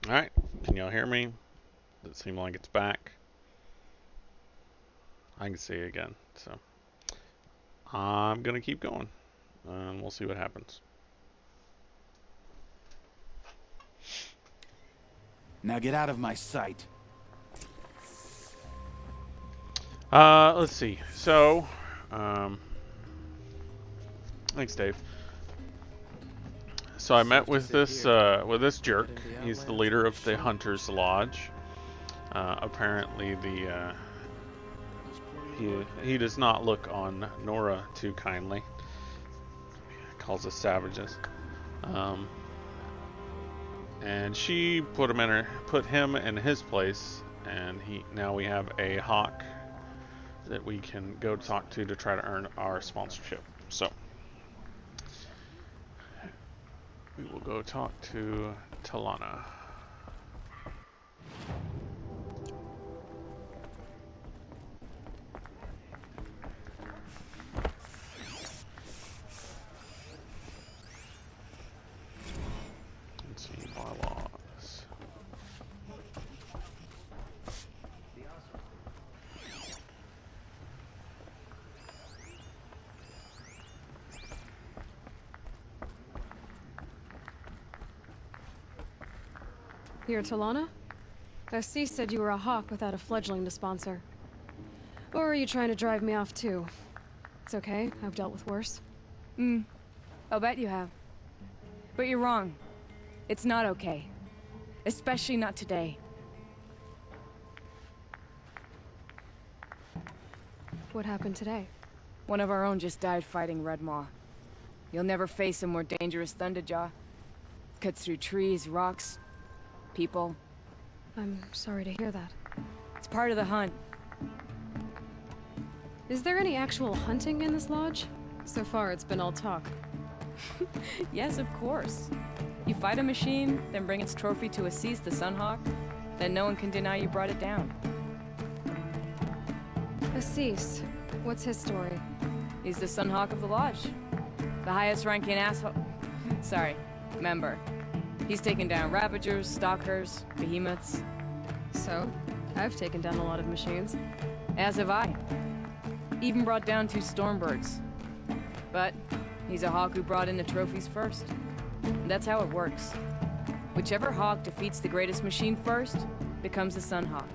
Alright, can y'all hear me? Does it seem like it's back? I can see it again, so I'm gonna keep going, and we'll see what happens. Now get out of my sight. Let's see. So, thanks, Dave. So I met with this jerk. He's the leader of the Hunters Lodge. Apparently, he does not look on Nora too kindly. He calls us savages. And she put him in his place, and now we have a hawk that we can go talk to try to earn our sponsorship. So we will go talk to Talana. Let's see, bylaws. Here, Talana? SC said you were a hawk without a fledgling to sponsor. Or are you trying to drive me off too? It's okay, I've dealt with worse. I'll bet you have. But you're wrong. It's not okay. Especially not today. What happened today? One of our own just died fighting Red Maw. You'll never face a more dangerous Thunderjaw. Cuts through trees, rocks, people. I'm sorry to hear that. It's part of the hunt. Is there any actual hunting in this lodge? So far, it's been all talk. Yes, of course. You fight a machine, then bring its trophy to Assis the Sunhawk, then no one can deny you brought it down. Assis, what's his story? He's the Sunhawk of the Lodge. The highest ranking asshole... Sorry, member. He's taken down Ravagers, Stalkers, Behemoths. So, I've taken down a lot of machines. As have I. Even brought down 2 Stormbirds. But he's a hawk who brought in the trophies first. And that's how it works. Whichever hawk defeats the greatest machine first becomes a Sunhawk.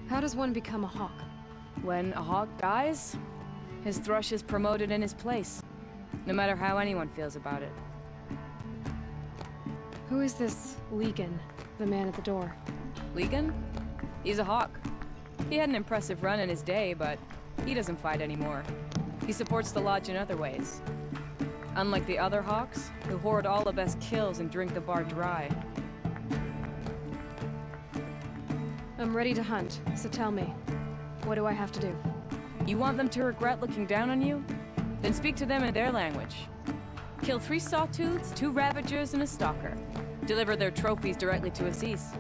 How does one become a hawk? When a hawk dies, his thrush is promoted in his place, no matter how anyone feels about it. Who is this Legan, the man at the door? Legan? He's a hawk. He had an impressive run in his day, but he doesn't fight anymore. He supports the lodge in other ways. Unlike the other hawks, who hoard all the best kills and drink the bar dry. I'm ready to hunt, so tell me, what do I have to do? You want them to regret looking down on you? Then speak to them in their language. Kill 3 Sawtooths, 2 Ravagers, and a Stalker. Deliver their trophies directly to Assis.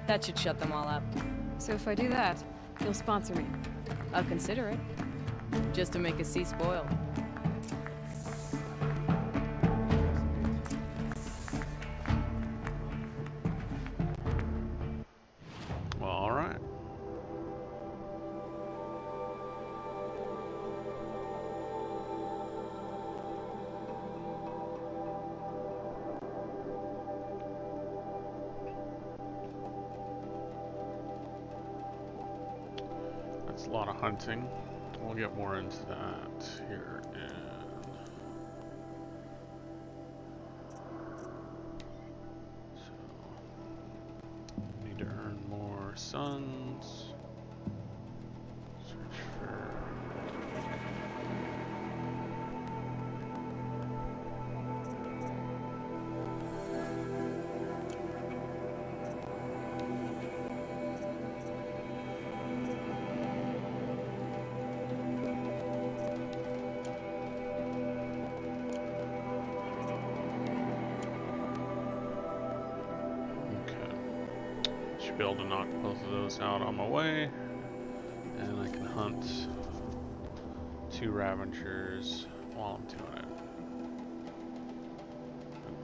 That should shut them all up. So if I do that, you'll sponsor me. I'll consider it. Just to make Assis spoiled. Well, alright. That's a lot of hunting. We'll get more into that here in... So, need to earn more suns. Search for... Should be able to knock both of those out on my way. And I can hunt 2 Ravagers while I'm doing it.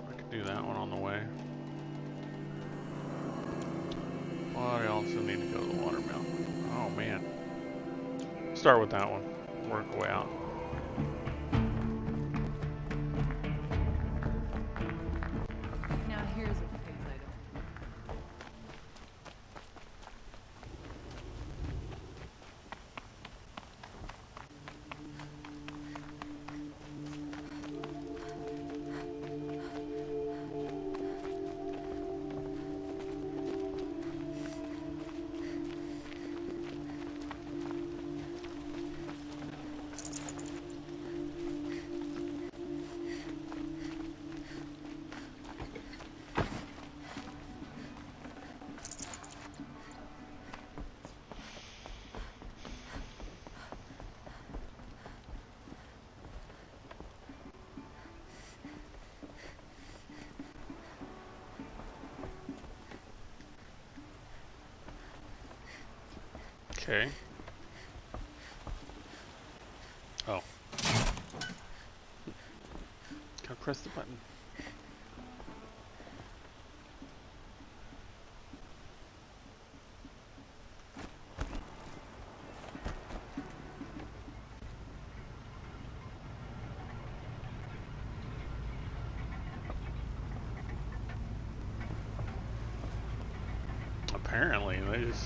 I can do that one on the way. Well, I also need to go to the water mountain. Oh man. Start with that one. Work our way out. Now here's a phase I don't. Okay. Oh. Gotta press the button. Apparently, they just...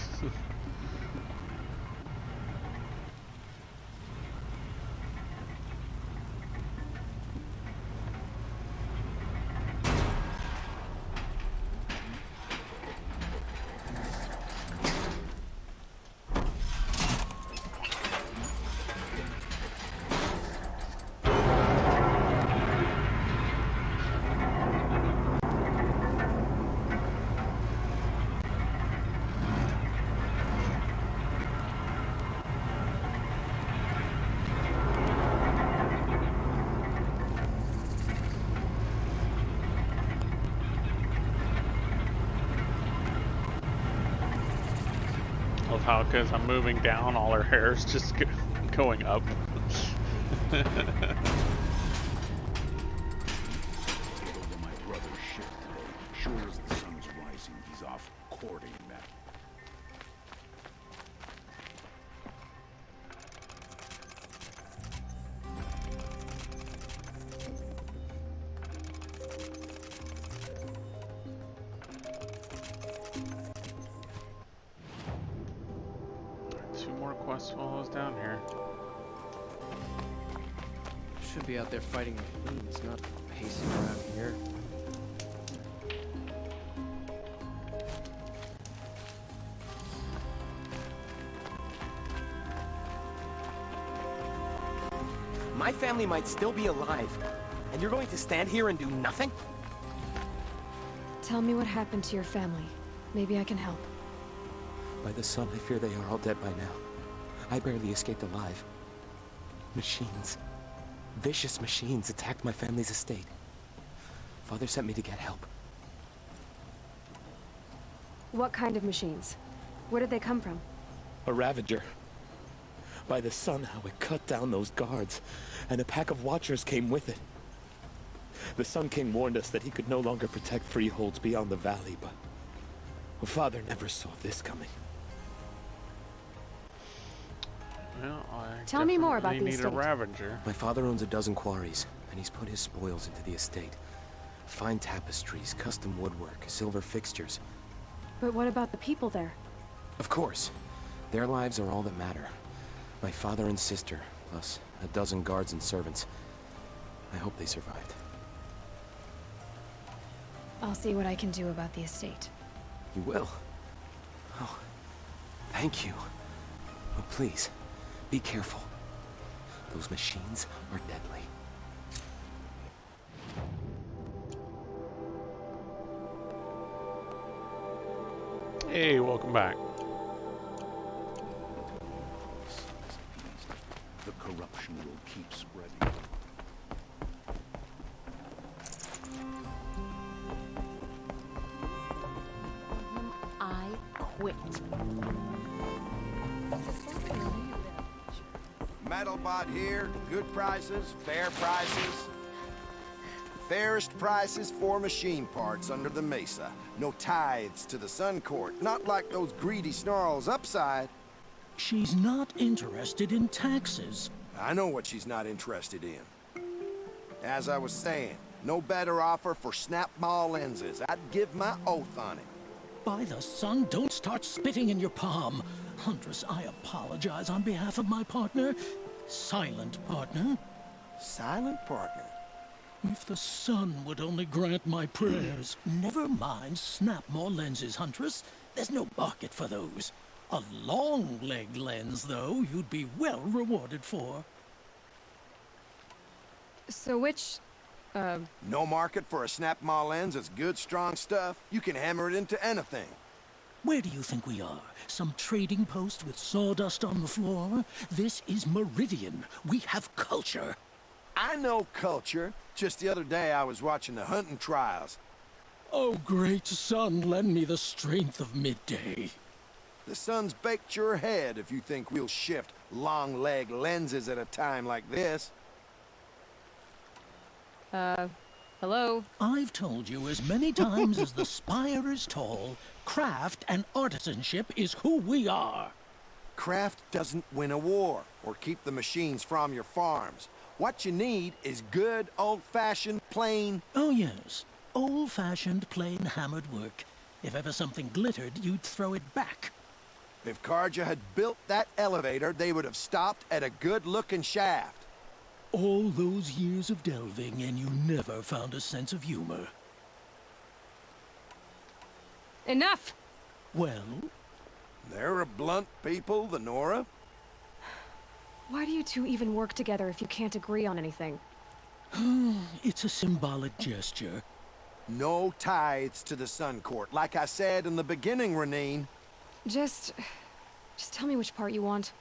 Of how, because I'm moving down, all her hair's just going up. My brother's ship. Sure as the sun's rising, he's off courting that. Two more quests while I was down here. Should be out there fighting machines, not pacing around here. My family might still be alive, and you're going to stand here and do nothing? Tell me what happened to your family. Maybe I can help. By the sun, I fear they are all dead by now. I barely escaped alive. Machines. Vicious machines attacked my family's estate. Father sent me to get help. What kind of machines? Where did they come from? A Ravager. By the sun, how it cut down those guards, and a pack of watchers came with it. The Sun King warned us that he could no longer protect freeholds beyond the valley, but Father never saw this coming. Well, I Tell me more about definitely the need a estate. Ravager. My father owns a dozen quarries, and he's put his spoils into the estate. Fine tapestries, custom woodwork, silver fixtures. But what about the people there? Of course. Their lives are all that matter. My father and sister, plus a dozen guards and servants. I hope they survived. I'll see what I can do about the estate. You will? Oh, thank you. Oh, please, be careful. Those machines are deadly. Hey, welcome back. The corruption will keep spreading. I quit. Metalbot here, good prices, fair prices. Fairest prices for machine parts under the mesa. No tithes to the Sun Court. Not like those greedy snarls upside. She's not interested in taxes. I know what she's not interested in. As I was saying, no better offer for snap mall lenses. I'd give my oath on it. By the sun, don't start spitting in your palm. Huntress, I apologize on behalf of my partner. Silent partner. Silent partner. If the sun would only grant my prayers. Never mind snap more lenses, Huntress. There's no market for those. A long leg lens, though, you'd be well rewarded for. So which, No market for a snap mall lens is good, strong stuff. You can hammer it into anything. Where do you think we are? Some trading post with sawdust on the floor? This is Meridian. We have culture. I know culture. Just the other day I was watching the hunting trials. Oh, great sun, lend me the strength of midday. The sun's baked your head if you think we'll shift long leg lenses at a time like this. hello? I've told you as many times as the spire is tall, craft and artisanship is who we are. Craft doesn't win a war or keep the machines from your farms. What you need is good, old-fashioned, plain... Oh, yes. Old-fashioned, plain hammered work. If ever something glittered, you'd throw it back. If Karja had built that elevator, they would have stopped at a good-looking shaft. All those years of delving, and you never found a sense of humor. Enough! Well, They're a blunt people, the Nora. Why do you two even work together if you can't agree on anything? it's a symbolic gesture. No tithes to the Sun Court. Like I said in the beginning, Renine. Just tell me which part you want.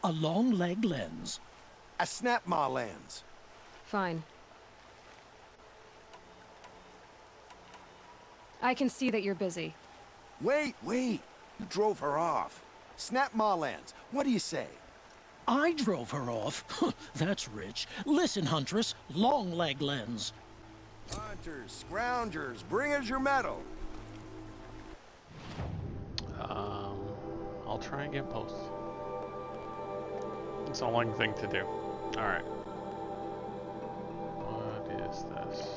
A long leg lens. A snap ma lens. Fine. I can see that you're busy. Wait. You drove her off. Snap ma lens. What do you say? I drove her off. That's rich. Listen, Huntress, long leg lens. Hunters, scroungers, bring us your metal. I'll try and get posts. It's a long thing to do. Alright. What is this?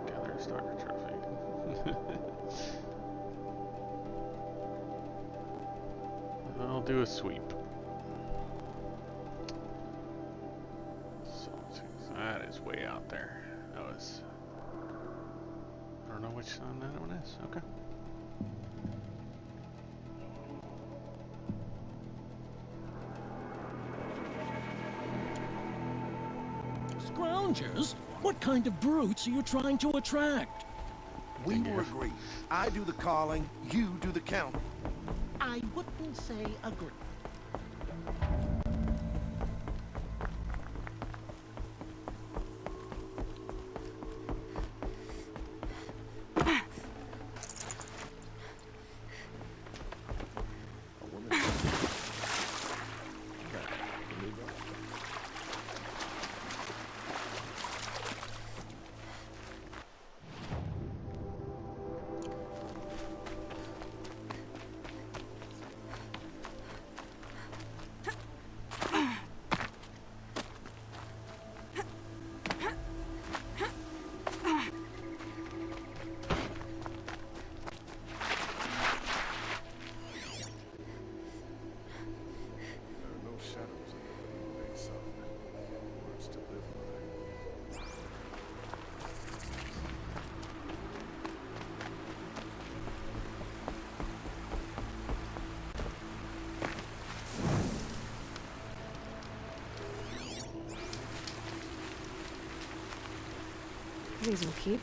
Gather a stalker trophy. I'll do a sweep. So that is way out there. That was... I don't know which one that one is. Okay. Scroungers? What kind of brutes are you trying to attract? We were agreed. I do the calling, you do the counting. I wouldn't say agree. These will keep.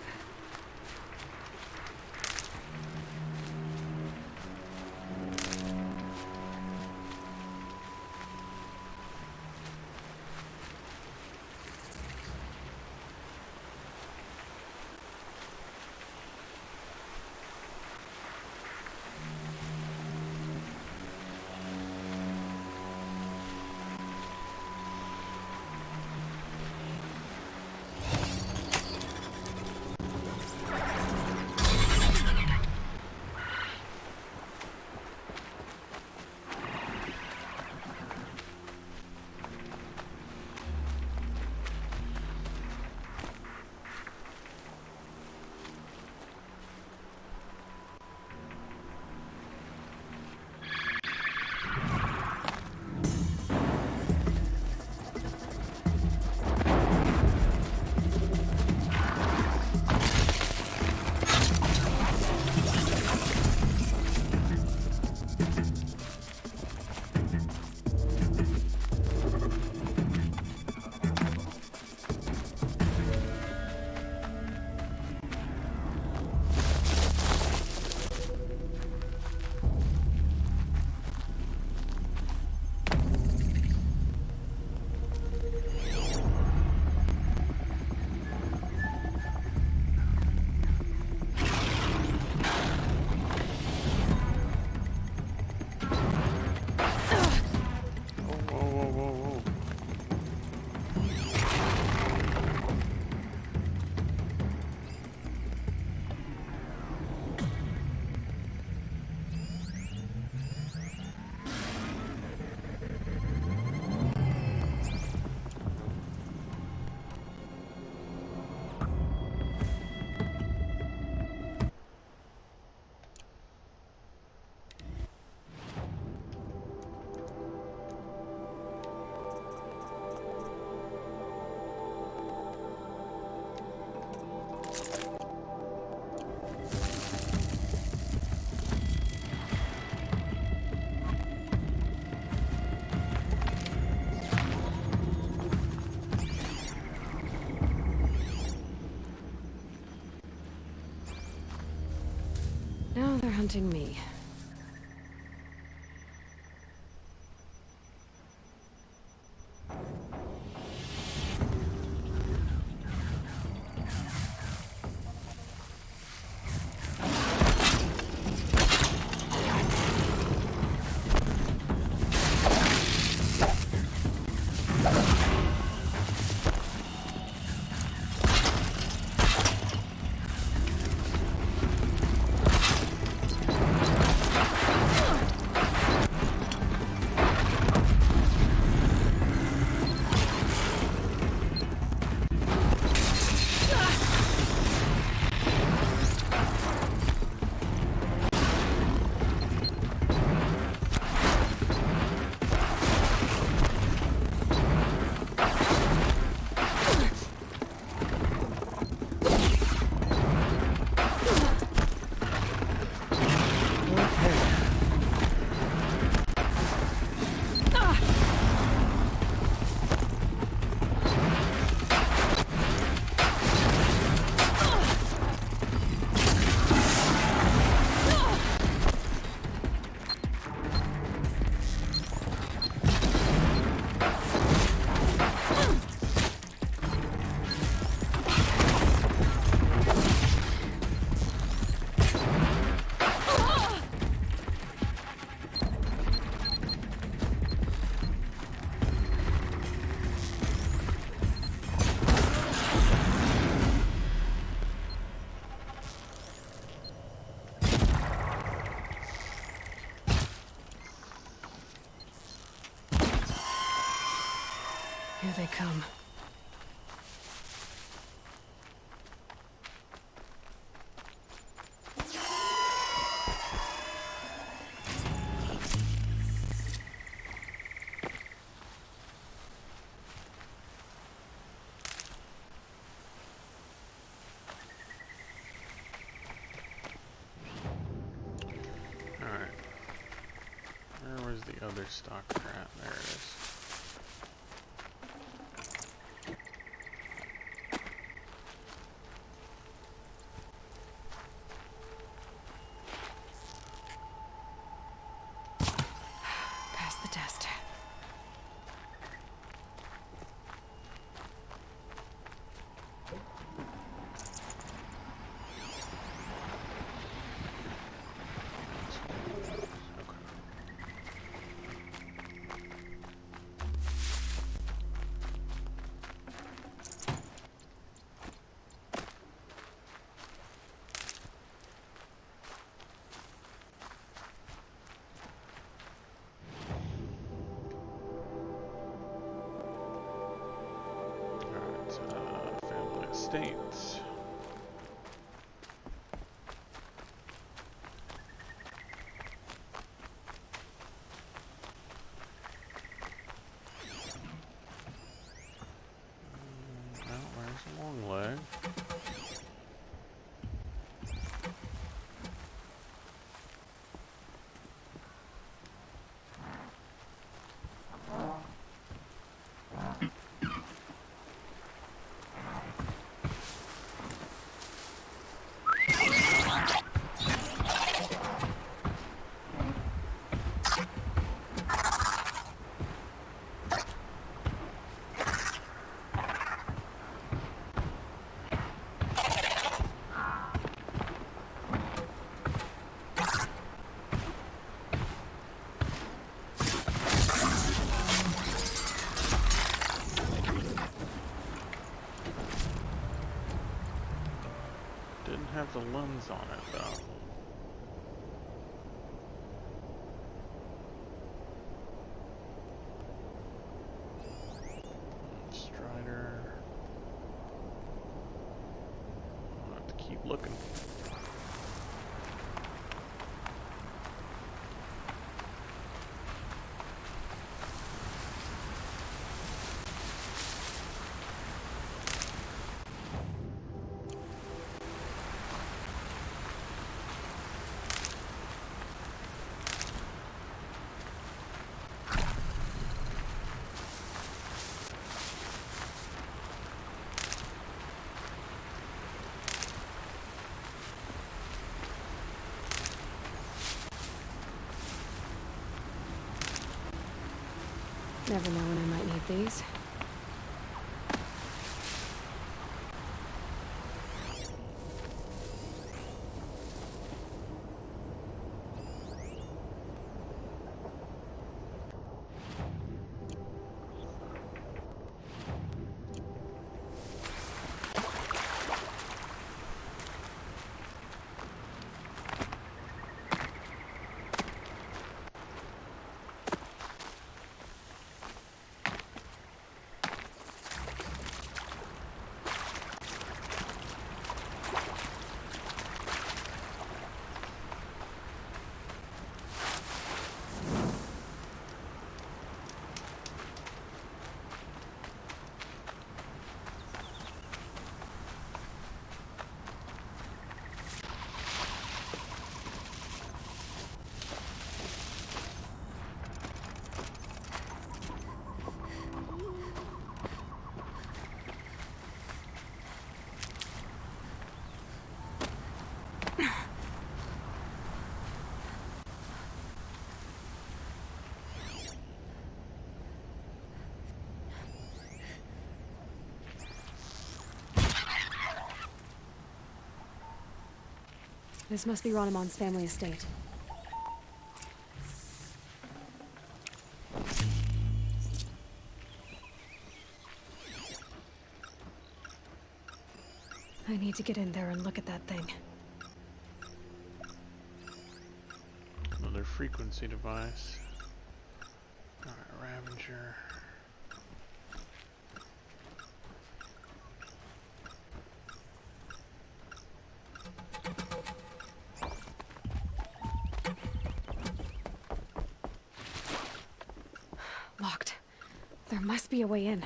hunting me. Here they come. Alright. Where was the other stalker at? There it is. Pass the test. Family estate. Well, there's a long leg. Didn't have the lens on it though. Strider. I'll have to keep looking. Never know when I might need these. This must be Ronimon's family estate. I need to get in there and look at that thing. Another frequency device. Alright, Ravager. Locked. There must be a way in.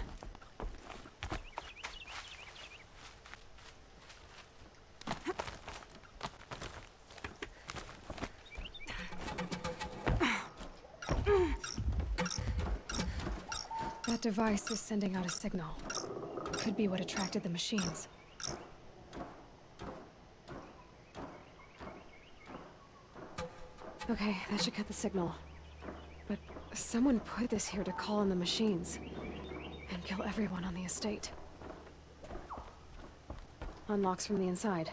That device is sending out a signal. Could be what attracted the machines. Okay, that should cut the signal. But someone put this here to call in the machines and kill everyone on the estate. Unlocks from the inside.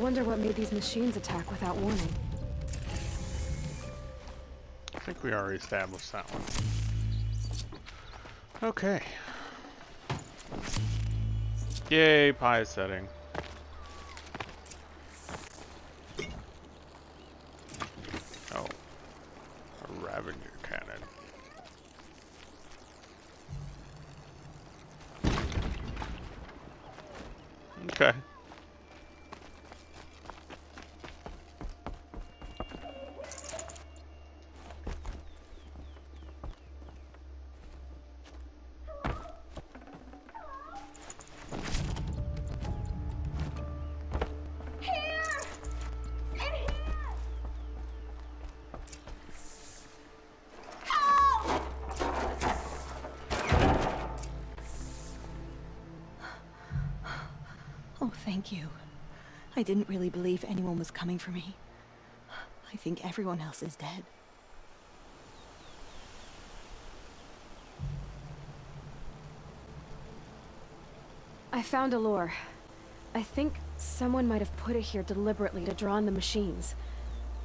wonder what made these machines attack without warning. I think we already established that one. Okay. Yay, pie setting. Oh. A Ravager cannon. Okay. Oh, thank you. I didn't really believe anyone was coming for me. I think everyone else is dead. I found a lure. I think someone might have put it here deliberately to draw on the machines.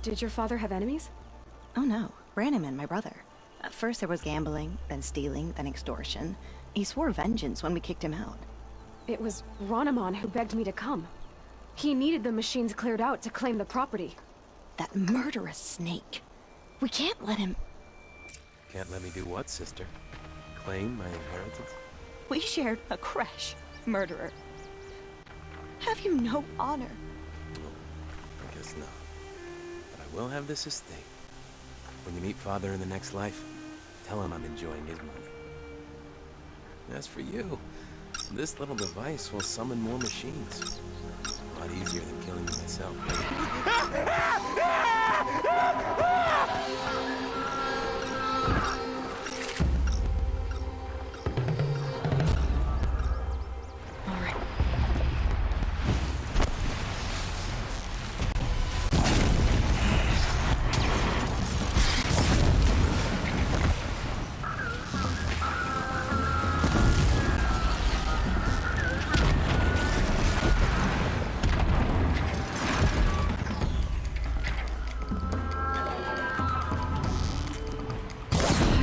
Did your father have enemies? Oh no, Branham and my brother. At first there was gambling, then stealing, then extortion. He swore vengeance when we kicked him out. It was Ronamon who begged me to come. He needed the machines cleared out to claim the property. That murderous snake. We can't let him... Can't let me do what, sister? Claim my inheritance? We shared a creche, murderer. Have you no honor? No, I guess not. But I will have this estate. When you meet Father in the next life, tell him I'm enjoying his money. As for you, this little device will summon more machines. A lot easier than killing them myself.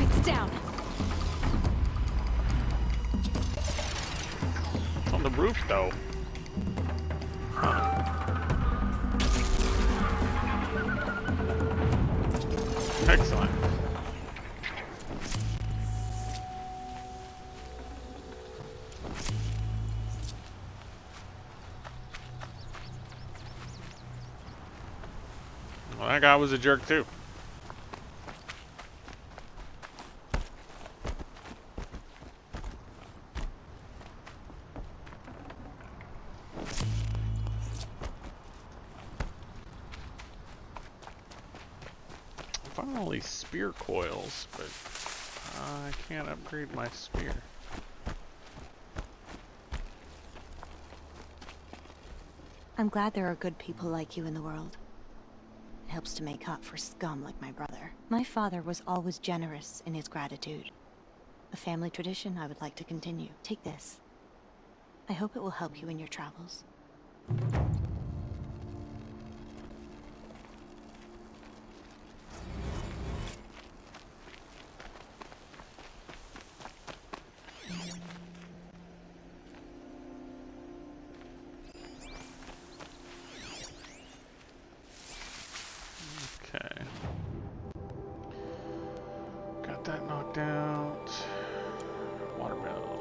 It's down. It's on the roof, though. Huh. Excellent. Well, that guy was a jerk, too. I found all these spear coils, but I can't upgrade my spear. I'm glad there are good people like you in the world. It helps to make up for scum like my brother. My father was always generous in his gratitude. A family tradition I would like to continue. Take this. I hope it will help you in your travels. Okay. Got that knocked out. Water bill.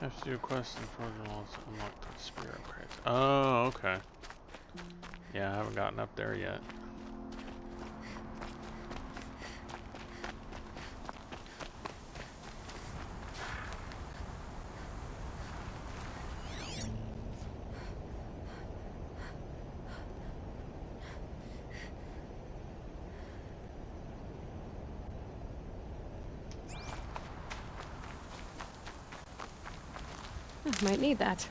Have to do a quest and further laws to unlock the spear upgrades. Oh, okay. Yeah, I haven't gotten up there yet. Might need that.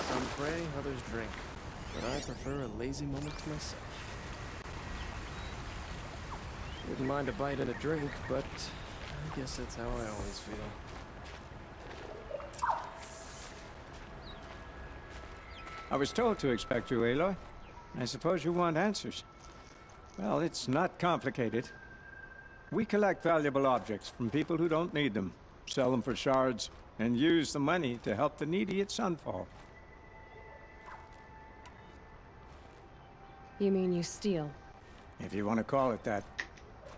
Some pray, others drink, but I prefer a lazy moment to myself. Wouldn't mind a bite and a drink, but I guess that's how I always feel. I was told to expect you, Aloy. I suppose you want answers. Well, it's not complicated. We collect valuable objects from people who don't need them, sell them for shards, and use the money to help the needy at Sunfall. You mean you steal? If you want to call it that.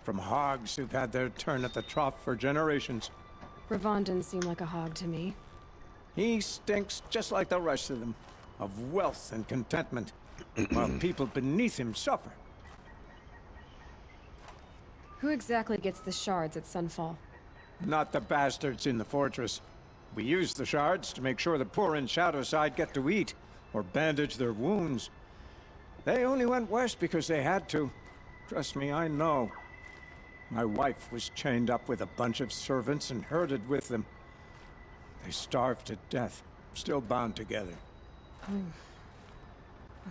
From hogs who've had their turn at the trough for generations. Ravon didn't seem like a hog to me. He stinks just like the rest of them, of wealth and contentment, while people beneath him suffer. Who exactly gets the shards at Sunfall? Not the bastards in the fortress. We use the shards to make sure the poor in Shadowside get to eat, or bandage their wounds. They only went west because they had to. Trust me, I know. My wife was chained up with a bunch of servants and herded with them. They starved to death, still bound together. I'm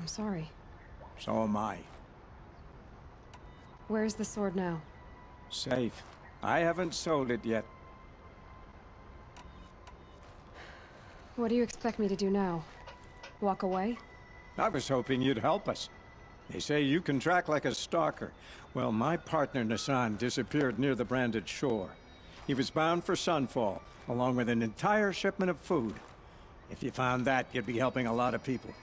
sorry. So am I. Where's the sword now? Safe. I haven't sold it yet. What do you expect me to do now? Walk away? I was hoping you'd help us. They say you can track like a stalker. Well, my partner Nassan disappeared near the branded shore. He was bound for Sunfall, along with an entire shipment of food. If you found that, you'd be helping a lot of people.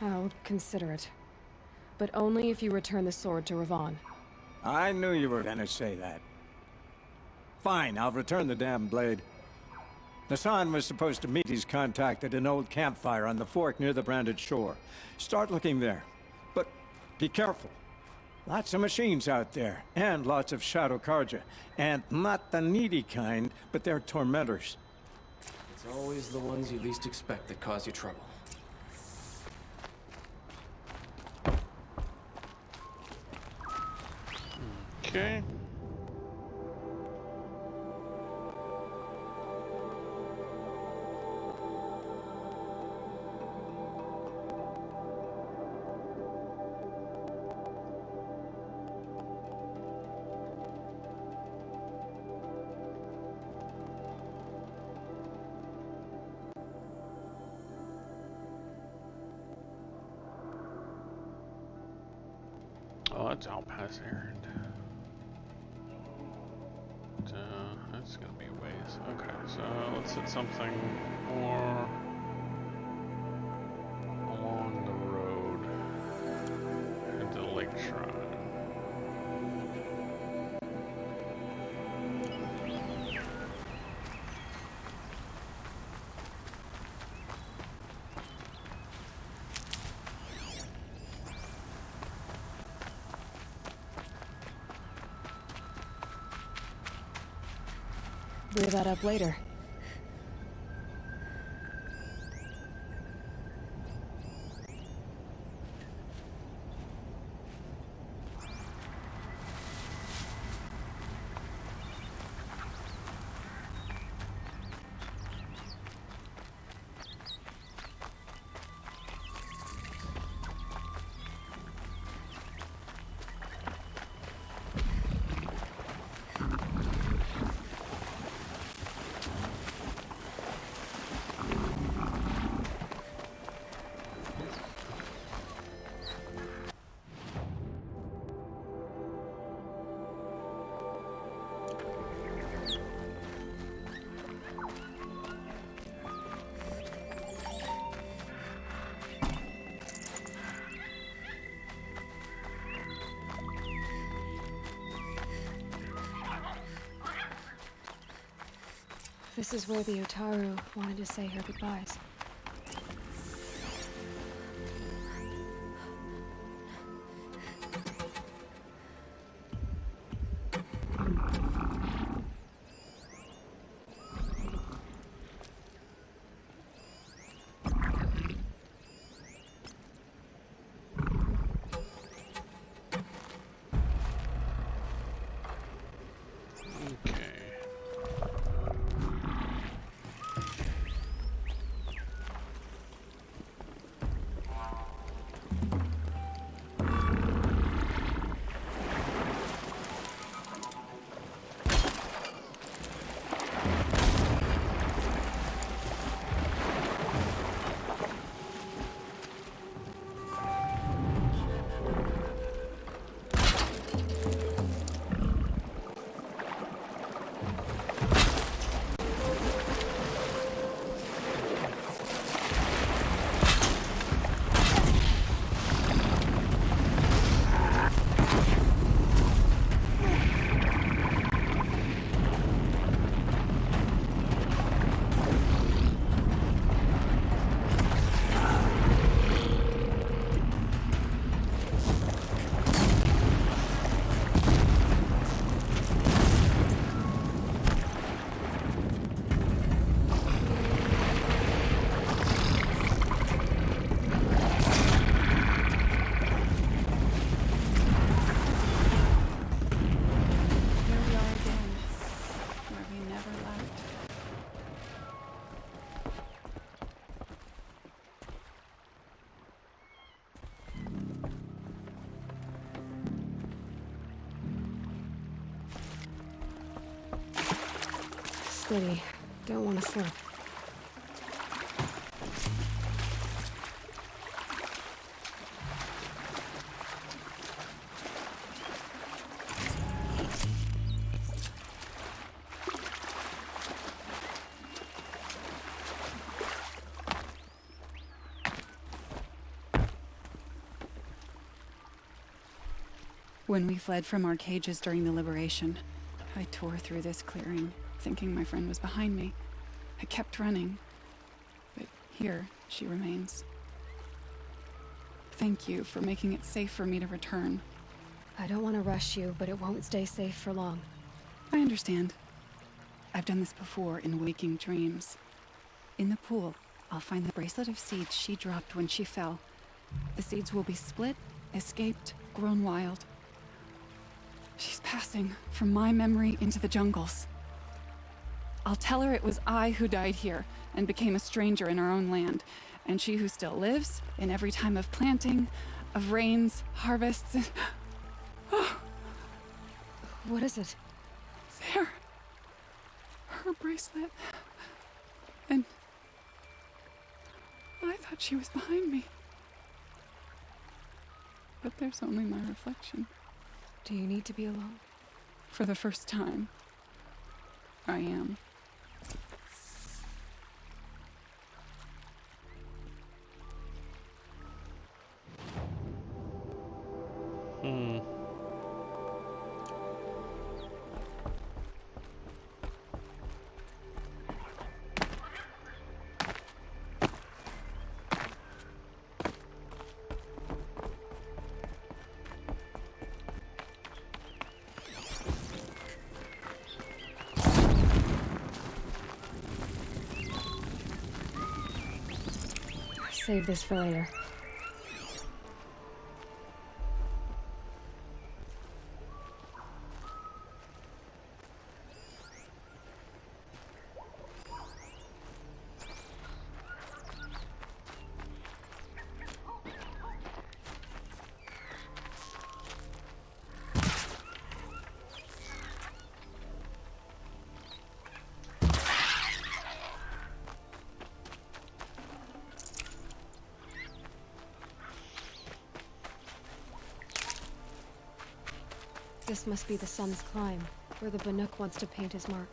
I'll consider it. But only if you return the sword to Ravon. I knew you were gonna say that. Fine, I'll return the damn blade. Nassan was supposed to meet his contact at an old campfire on the fork near the branded shore. Start looking there. But be careful. Lots of machines out there, and lots of Shadow Karja. And not the needy kind, but they're tormentors. It's always the ones you least expect that cause you trouble. Okay. Oh, that's out past Errand. That's gonna be a ways. Okay, so let's hit something more along the road into the Lake Shrine. Clear that up later. This is where the Otaru wanted to say her goodbyes. Steady. Don't want to slip. When we fled from our cages during the liberation, I tore through this clearing, thinking my friend was behind me. I kept running, but here she remains. Thank you for making it safe for me to return. I don't want to rush you, but it won't stay safe for long. I understand. I've done this before in waking dreams. In the pool, I'll find the bracelet of seeds she dropped when she fell. The seeds will be split, escaped, grown wild. She's passing from my memory into the jungles. I'll tell her it was I who died here and became a stranger in our own land, and she who still lives in every time of planting, of rains, harvests, and... Oh. What is it? There. Her bracelet. And... I thought she was behind me. But there's only my reflection. Do you need to be alone? For the first time, I am. Save this for later. This must be the sun's climb, where the Banuk wants to paint his mark.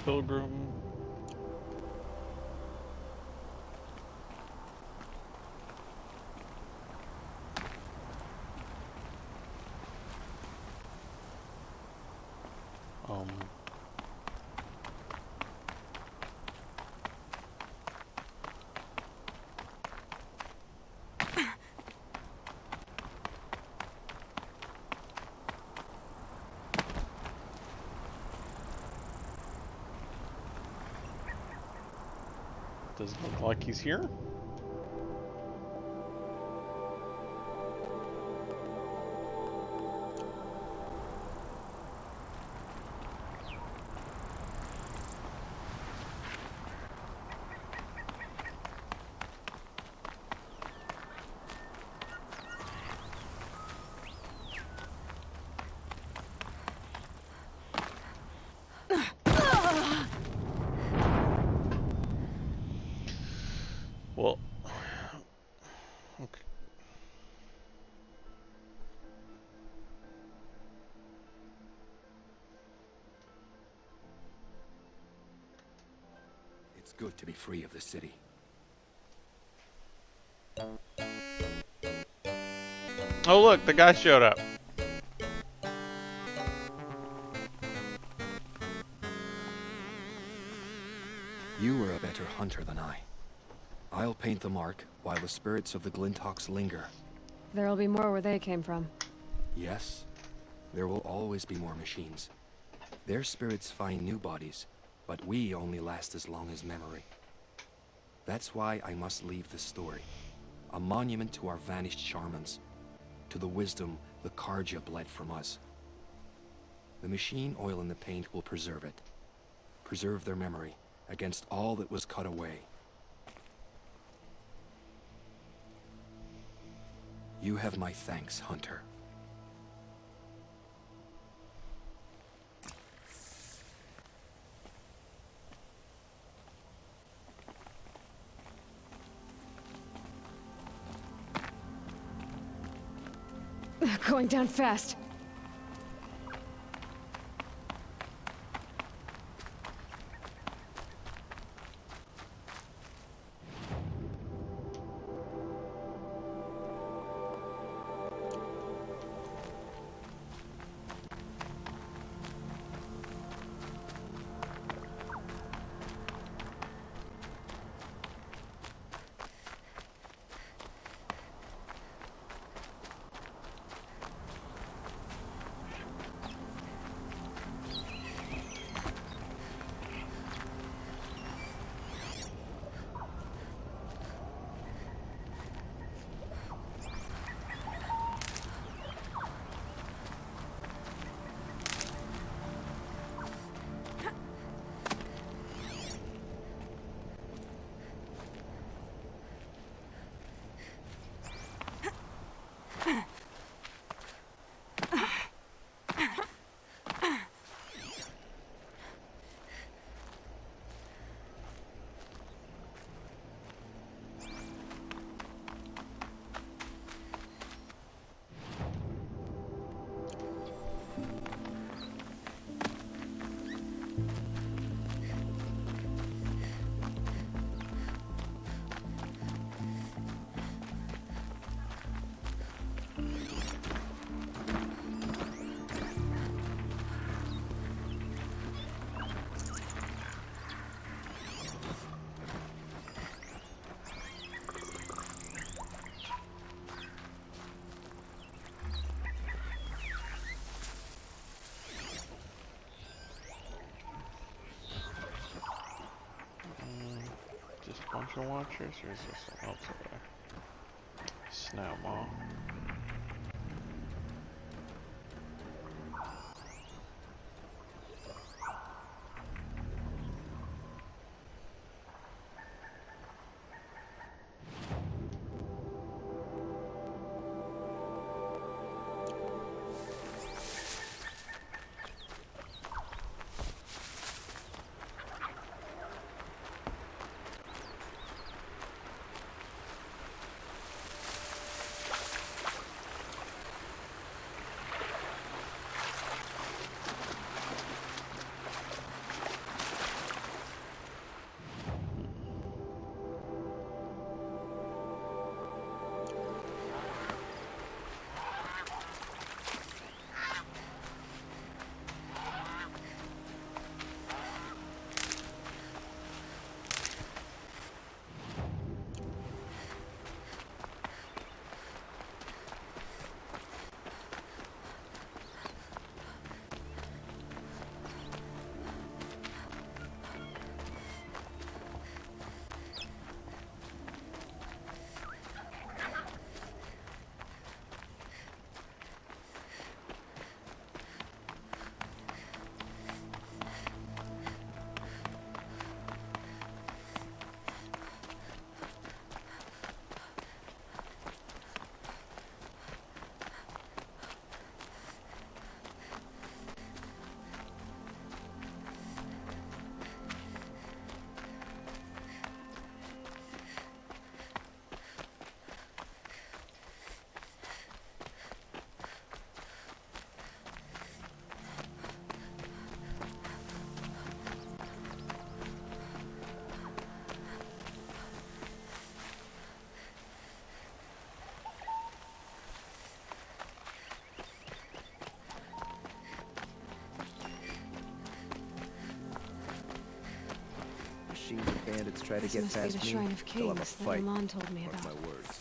Pilgrim. Um. Does it look like he's here? Well, okay. It's good to be free of the city. Oh look, the guy showed up. You were a better hunter than I. I'll paint the mark while the spirits of the Glinthawks linger. There'll be more where they came from. Yes, there will always be more machines. Their spirits find new bodies, but we only last as long as memory. That's why I must leave this story. A monument to our vanished shamans, to the wisdom the Karja bled from us. The machine oil in the paint will preserve it. Preserve their memory against all that was cut away. You have my thanks, Hunter. Going down fast. Just a bunch of watchers, or is there something else over there? Snap maw. bandits try to This get must be past the me, Shrine of they'll have a Kings that fight. Milan told me Mark about. my words.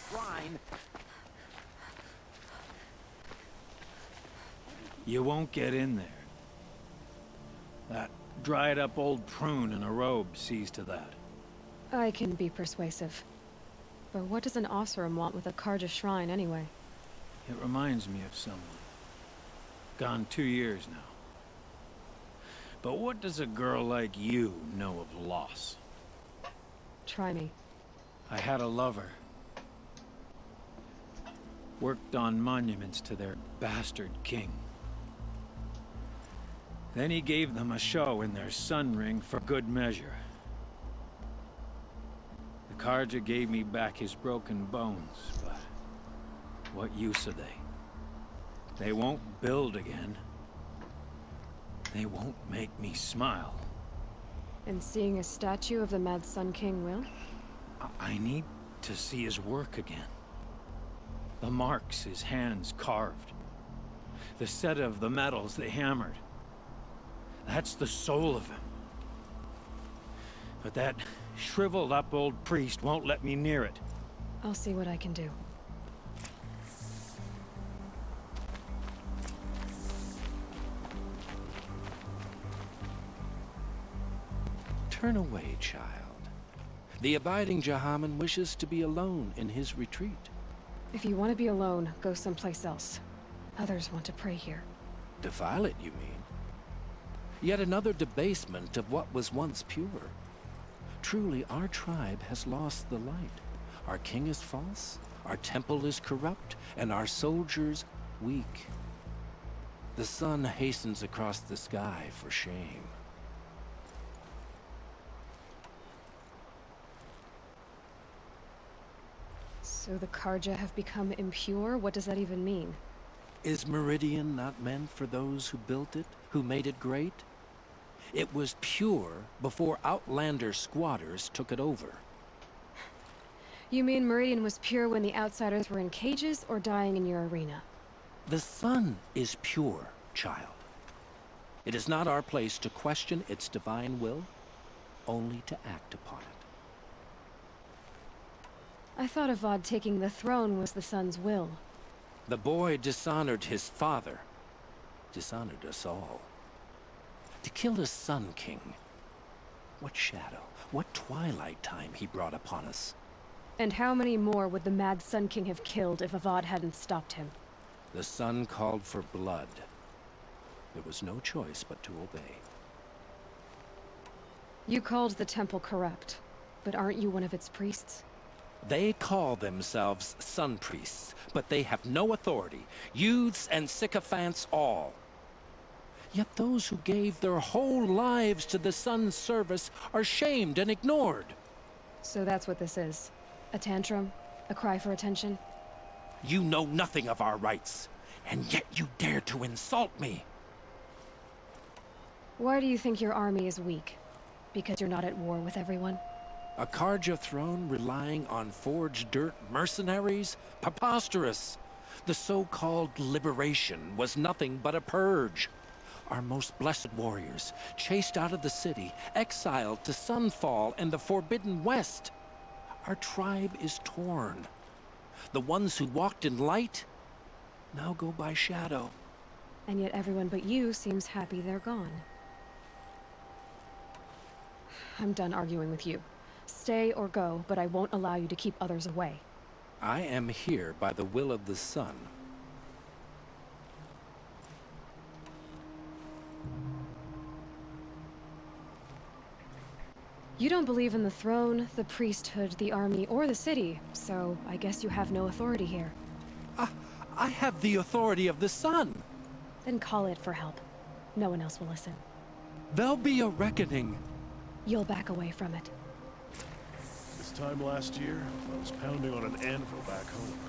You won't get in there. That dried-up old prune in a robe sees to that. I can be persuasive. But what does an Osram want with a Karja shrine, anyway? It reminds me of someone. Gone 2 years now. But what does a girl like you know of loss? Try me. I had a lover. Worked on monuments to their bastard king. Then he gave them a show in their sun ring for good measure. The Karja gave me back his broken bones, but what use are they? They won't build again. They won't make me smile. And seeing a statue of the Mad Sun King will? I need to see his work again. The marks his hands carved. The set of the metals they hammered. That's the soul of him. But that shriveled up old priest won't let me near it. I'll see what I can do. Turn away, child. The abiding Jahaman wishes to be alone in his retreat. If you want to be alone, go someplace else. Others want to pray here. Defile it, you mean? Yet another debasement of what was once pure. Truly, our tribe has lost the light. Our king is false, our temple is corrupt, and our soldiers weak. The sun hastens across the sky for shame. So the Karja have become impure? What does that even mean? Is Meridian not meant for those who built it, who made it great? It was pure before Outlander squatters took it over. You mean Meridian was pure when the outsiders were in cages or dying in your arena? The sun is pure, child. It is not our place to question its divine will, only to act upon it. I thought Avad taking the throne was the sun's will. The boy dishonored his father, dishonored us all. To kill his Sun King. What shadow, what twilight time he brought upon us. And how many more would the Mad Sun King have killed if Avad hadn't stopped him? The sun called for blood. There was no choice but to obey. You called the temple corrupt, but aren't you one of its priests? They call themselves sun priests, but they have no authority. Youths and sycophants all. Yet those who gave their whole lives to the sun's service are shamed and ignored. So that's what this is. A tantrum? A cry for attention? You know nothing of our rights, and yet you dare to insult me. Why do you think your army is weak? Because you're not at war with everyone? A Karja throne relying on forged dirt mercenaries? Preposterous! The so-called liberation was nothing but a purge. Our most blessed warriors, chased out of the city, exiled to Sunfall and the Forbidden West. Our tribe is torn. The ones who walked in light now go by shadow. And yet everyone but you seems happy they're gone. I'm done arguing with you. Stay or go, but I won't allow you to keep others away. I am here by the will of the sun. You don't believe in the throne, the priesthood, the army, or the city, so I guess you have no authority here. I have the authority of the sun. Then call it for help. No one else will listen. There'll be a reckoning. You'll back away from it. This time last year, I was pounding on an anvil back home.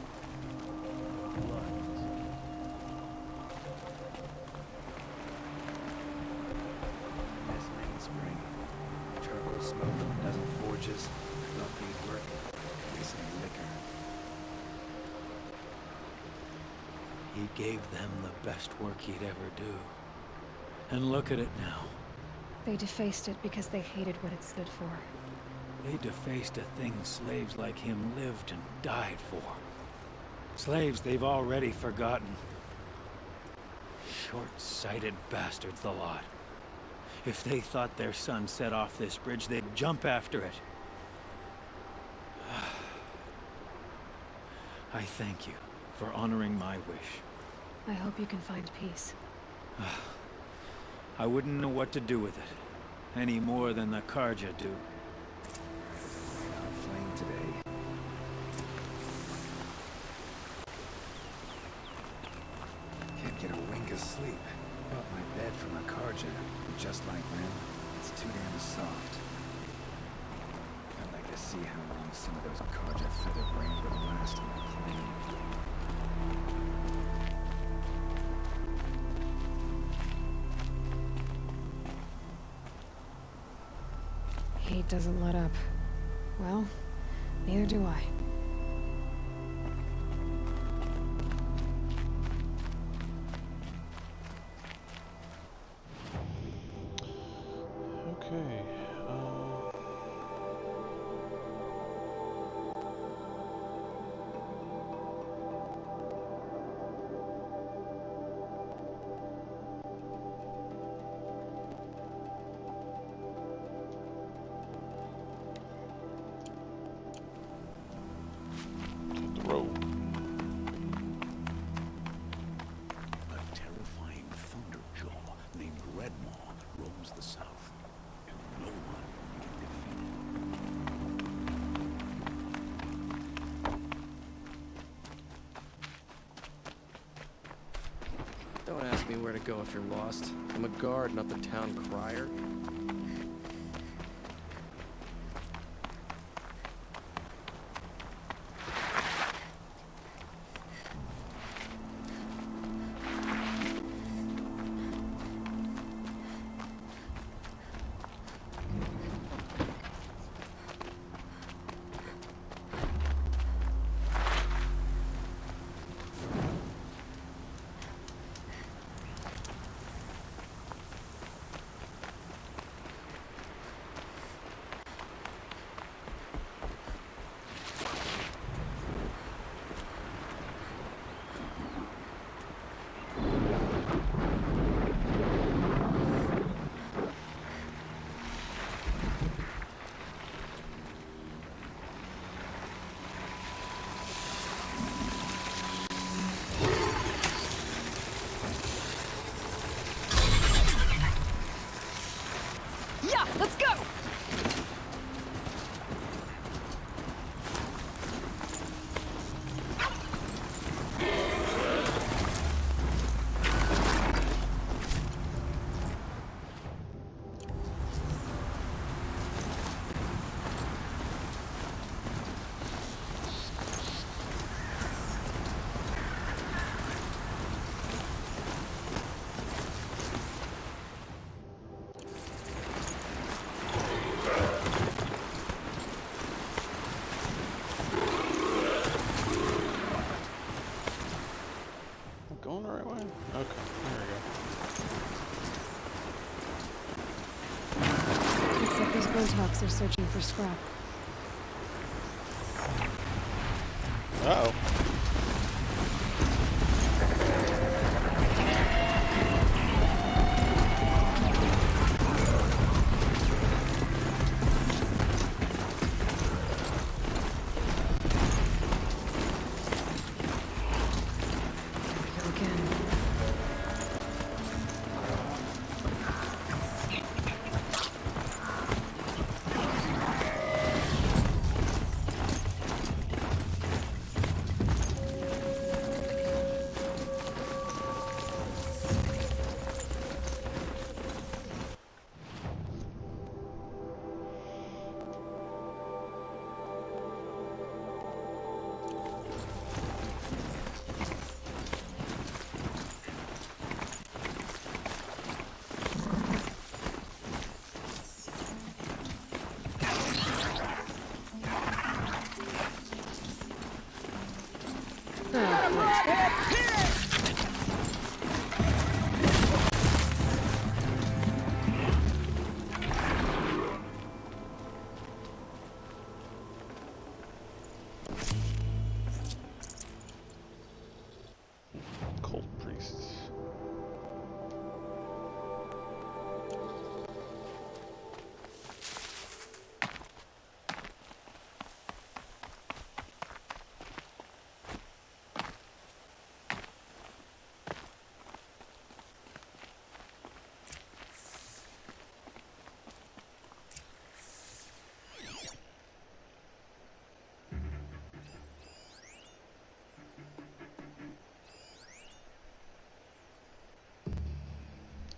This main spring. Charcoal smoke, a dozen forges, not beadwork, and some liquor. He gave them the best work he'd ever do. And look at it now. They defaced it because they hated what it stood for. They defaced a thing slaves like him lived and died for. Slaves they've already forgotten. Short-sighted bastards, the lot. If they thought their son set off this bridge, they'd jump after it. I thank you for honoring my wish. I hope you can find peace. I wouldn't know what to do with it, any more than the Karja do. Not playing today. Can't get a wink of sleep. Bought my bed from a Karja, just like them. It's too damn soft. I'd like to see how long some of those Karja feather brains would last on the plane. Hate doesn't let up. Well, neither do I. Okay. Hit the road. A terrifying thunderjaw named Redmaw roams the south, and no one can defeat it. Don't ask me where to go if you're lost. I'm a guard, not the town crier. Yeah, let's go! Going the right way? Okay, there we go. Looks like those Bunthawks are searching for scrap. Uh-oh.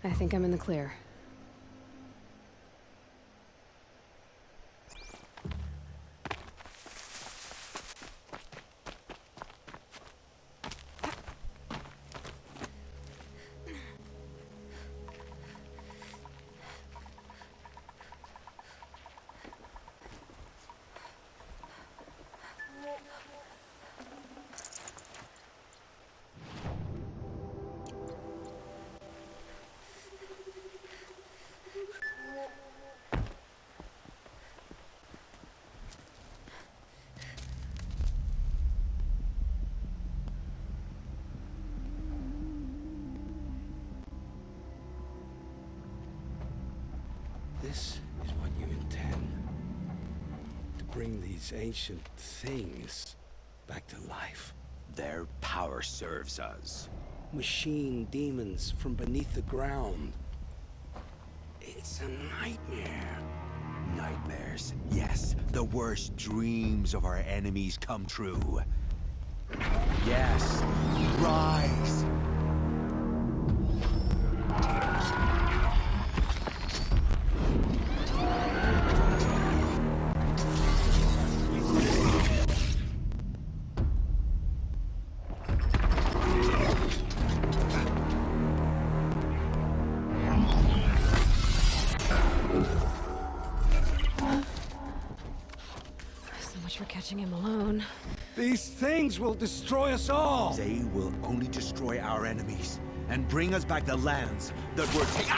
I think I'm in the clear. This is what you intend. To bring these ancient things back to life. Their power serves us. Machine demons from beneath the ground. It's a nightmare. Nightmares, yes. The worst dreams of our enemies come true. Yes, rise! So much for catching him alone. These things will destroy us all! They will only destroy our enemies and bring us back the lands that were taken.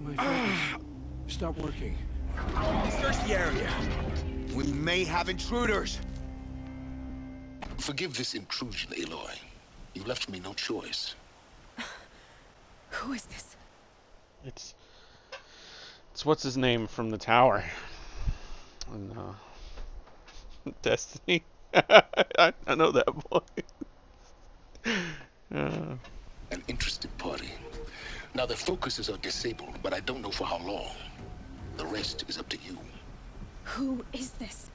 My focus stopped working. Search the area. We may have intruders. Forgive this intrusion, Aloy. You left me no choice. Who is this? It's what's his name from the tower. And, Destiny. I know that boy. An interested party. Now their focuses are disabled, but I don't know for how long. The rest is up to you. Who is this?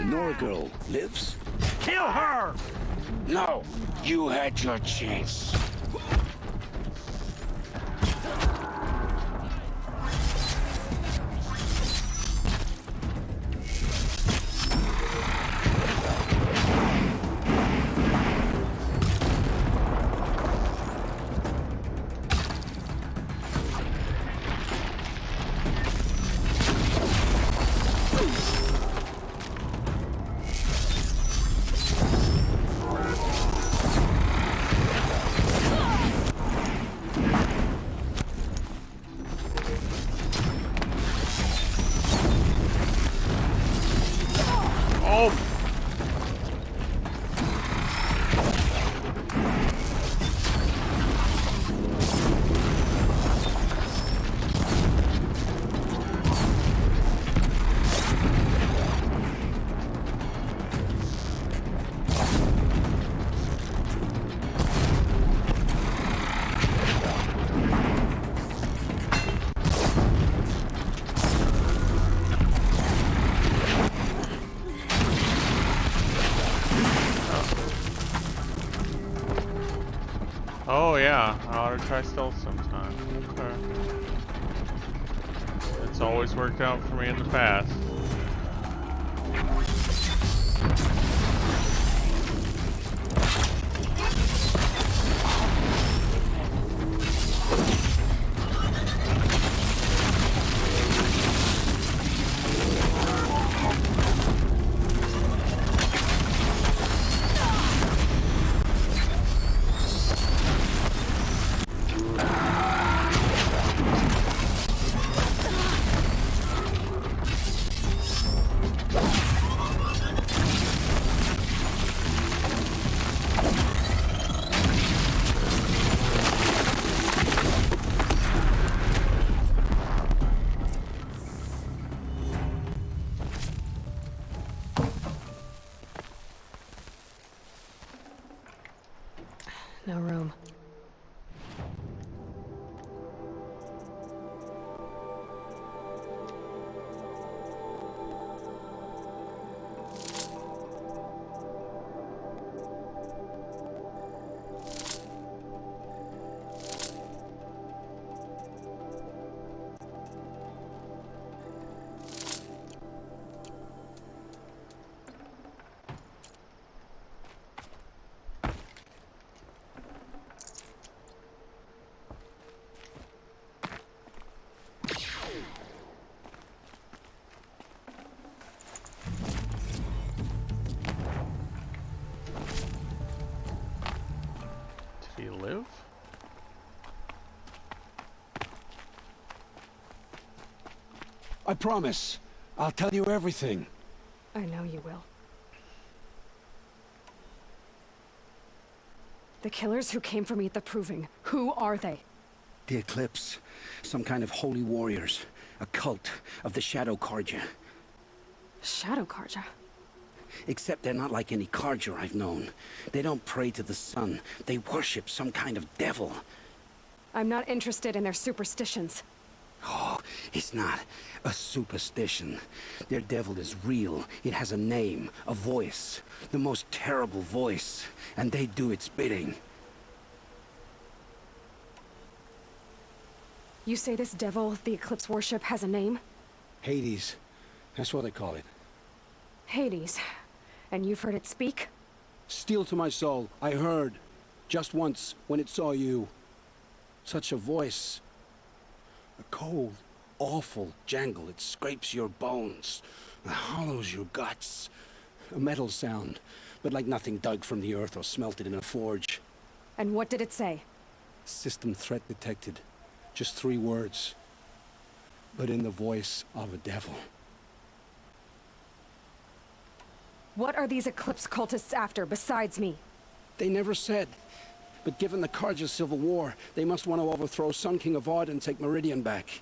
Nora girl lives? Kill her! No! You had your chance. Oh yeah, I ought to try stealth sometime. Okay. It's always worked out for me in the past. No room. Did he live? I promise. I'll tell you everything. I know you will. The killers who came for me at the Proving, who are they? The Eclipse. Some kind of holy warriors. A cult of the Shadow Carja. Shadow Carja? Except they're not like any Carja I've known. They don't pray to the sun. They worship some kind of devil. I'm not interested in their superstitions. Oh, it's not a superstition. Their devil is real. It has a name, a voice. The most terrible voice. And they do its bidding. You say this devil the Eclipse worship has a name? Hades. That's what they call it. Hades. And you've heard it speak? Steel to my soul. I heard. Just once, when it saw you. Such a voice. A cold, awful jangle. It scrapes your bones. It hollows your guts. A metal sound, but like nothing dug from the earth or smelted in a forge. And what did it say? System threat detected. Just 3 words. But in the voice of a devil. What are these Eclipse cultists after, besides me? They never said. But given the Carja civil war, they must want to overthrow Sun King of Odd and take Meridian back.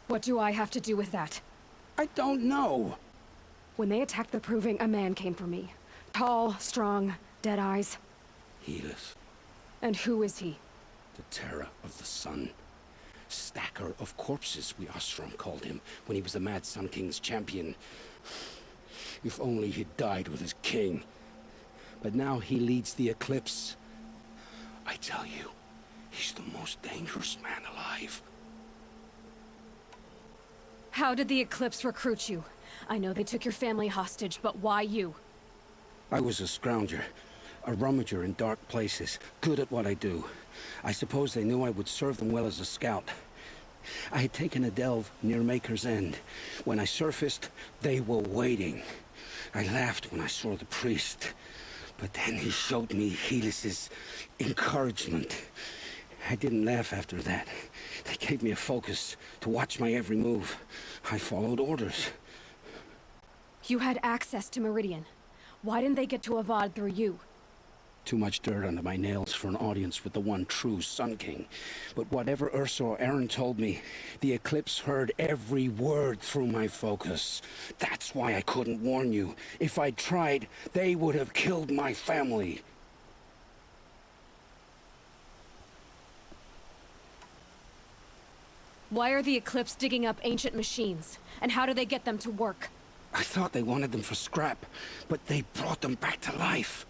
What do I have to do with that? I don't know. When they attacked the Proving, a man came for me. Tall, strong, dead eyes. Helis. And who is he? The terror of the sun. Stacker of corpses, we Ostrom called him, when he was the Mad Sun King's champion. If only he'd died with his king. But now he leads the Eclipse. I tell you, he's the most dangerous man alive. How did the Eclipse recruit you? I know they took your family hostage, but why you? I was a scrounger, a rummager in dark places, good at what I do. I suppose they knew I would serve them well as a scout. I had taken a delve near Maker's End. When I surfaced, they were waiting. I laughed when I saw the priest, but then he showed me Helis's encouragement. I didn't laugh after that. They gave me a focus to watch my every move. I followed orders. You had access to Meridian. Why didn't they get to Avad through you? Too much dirt under my nails for an audience with the one true Sun King. But whatever Ursa or Aaron told me, the Eclipse heard every word through my focus. That's why I couldn't warn you. If I'd tried, they would have killed my family. Why are the Eclipse digging up ancient machines? And how do they get them to work? I thought they wanted them for scrap, but they brought them back to life.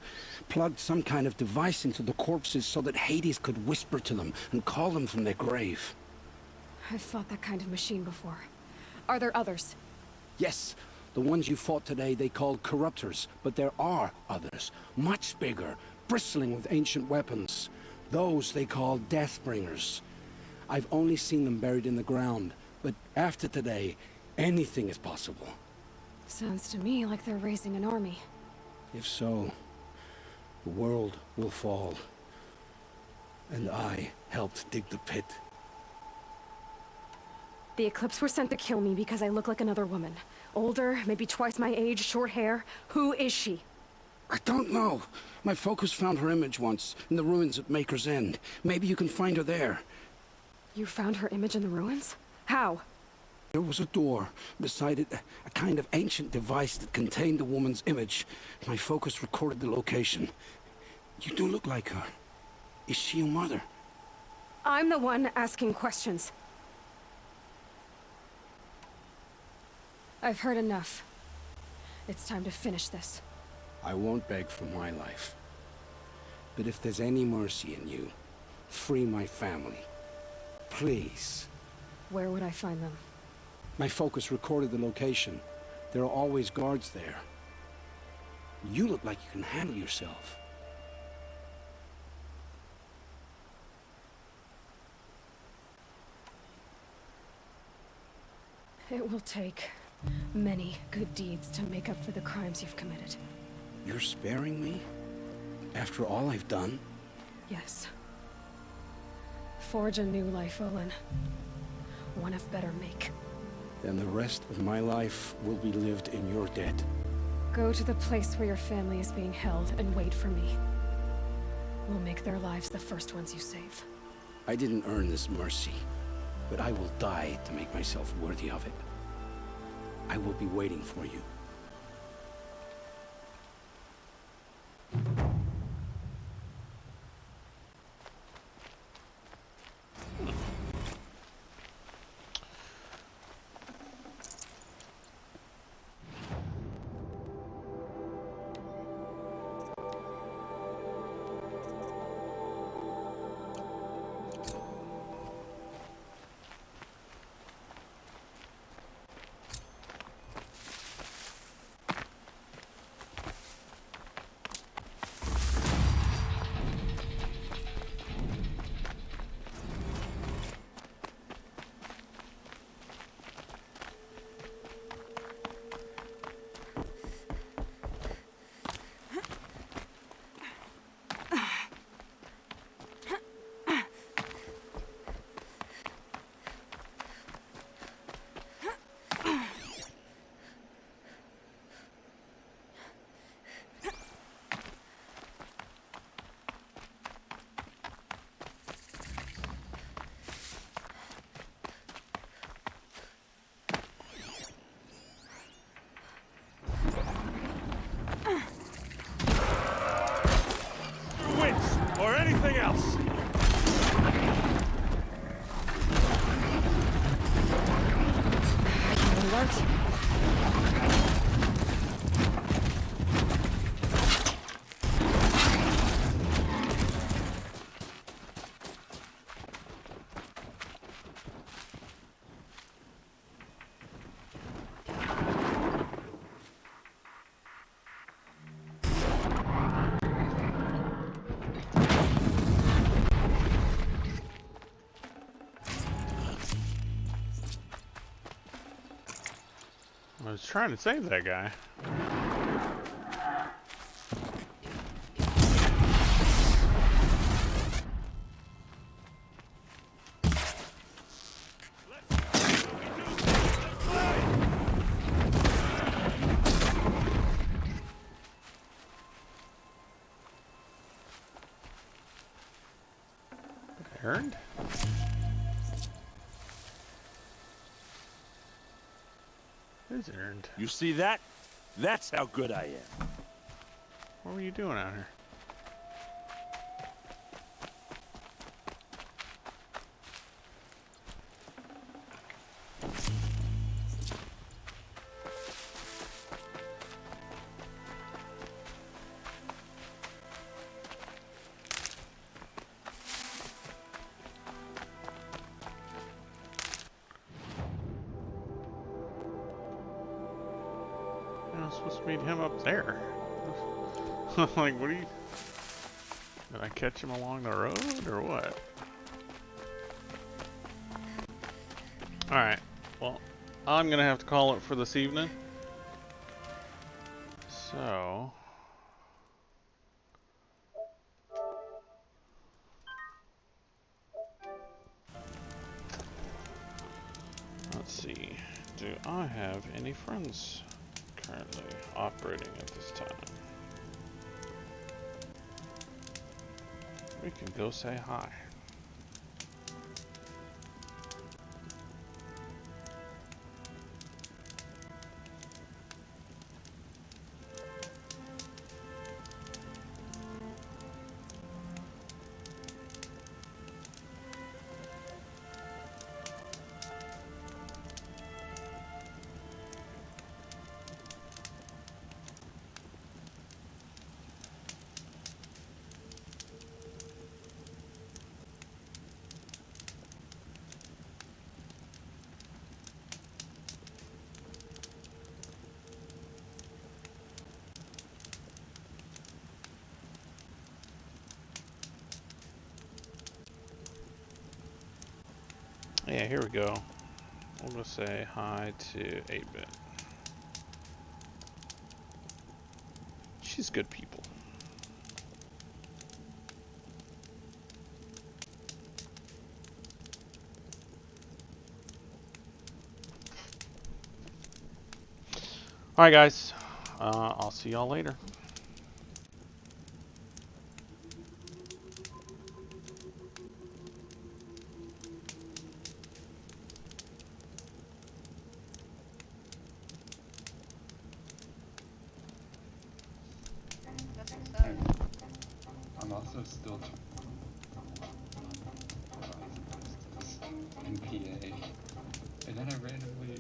Plugged some kind of device into the corpses so that Hades could whisper to them and call them from their grave. I've fought that kind of machine before. Are there others? Yes, the ones you fought today they called corruptors, but there are others, much bigger, bristling with ancient weapons. Those they call Deathbringers. I've only seen them buried in the ground, but after today, anything is possible. Sounds to me like they're raising an army. If so, the world will fall. And I helped dig the pit. The Eclipse were sent to kill me because I look like another woman. Older, maybe twice my age, short hair. Who is she? I don't know. My focus found her image once, in the ruins at Maker's End. Maybe you can find her there. You found her image in the ruins? How? There was a door. Beside it, a kind of ancient device that contained the woman's image. My focus recorded the location. You do look like her. Is she your mother? I'm the one asking questions. I've heard enough. It's time to finish this. I won't beg for my life. But if there's any mercy in you, free my family. Please. Where would I find them? My focus recorded the location. There are always guards there. You look like you can handle yourself. It will take many good deeds to make up for the crimes you've committed. You're sparing me? After all I've done? Yes. Forge a new life, Olin. One of better make. Then the rest of my life will be lived in your debt. Go to the place where your family is being held and wait for me. We'll make their lives the first ones you save. I didn't earn this mercy, but I will die to make myself worthy of it. I will be waiting for you. I was trying to save that guy. Earned? Who's earned? You see that? That's how good I am. What were you doing out here? I was supposed to meet him up there. Like, what are you... Did I catch him along the road, or what? Alright, well, I'm gonna have to call it for this evening. So... Let's see. Do I have any friends currently operating at this time? We can go say hi. Yeah, here we go. We'll just say hi to 8-Bit. She's good people. Alright guys, I'll see y'all later. I'm also still in PA, and then I randomly